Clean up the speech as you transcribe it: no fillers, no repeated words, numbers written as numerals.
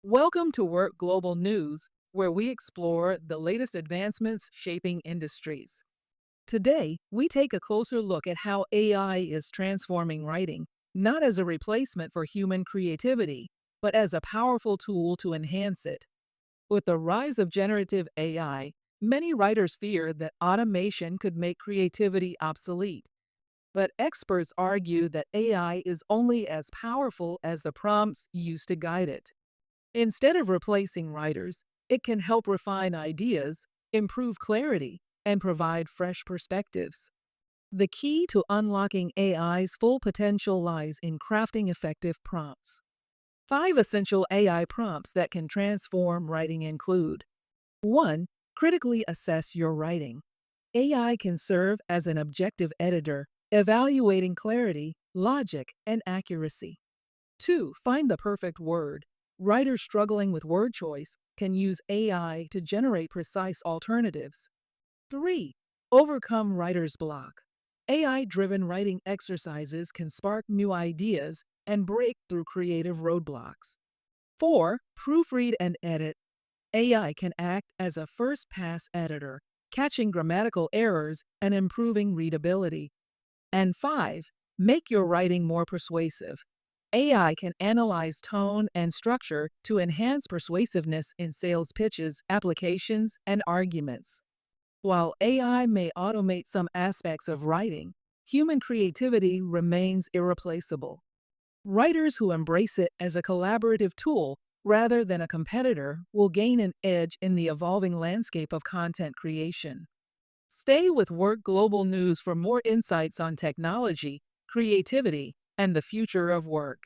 Welcome to WORxK Global News, where we explore the latest advancements shaping industries. Today, we take a closer look at how AI is transforming writing, not as a replacement for human creativity, but as a powerful tool to enhance it. With the rise of generative AI, many writers fear that automation could make creativity obsolete. But experts argue that AI is only as powerful as the prompts used to guide it. Instead of replacing writers, it can help refine ideas, improve clarity, and provide fresh perspectives. The key to unlocking AI's full potential lies in crafting effective prompts. 5 essential AI prompts that can transform writing include: 1. Critically assess your writing. AI can serve as an objective editor, evaluating clarity, logic, and accuracy. 2. Find the perfect word. Writers struggling with word choice can use AI to generate precise alternatives. 3. Overcome writer's block. AI-driven writing exercises can spark new ideas and break through creative roadblocks. 4. Proofread and edit. AI can act as a first-pass editor, catching grammatical errors and improving readability. And 5. Make your writing more persuasive. AI can analyze tone and structure to enhance persuasiveness in sales pitches, applications, and arguments. While AI may automate some aspects of writing, human creativity remains irreplaceable. Writers who embrace it as a collaborative tool rather than a competitor will gain an edge in the evolving landscape of content creation. Stay with WORxK Global News for more insights on technology, creativity, and the future of work.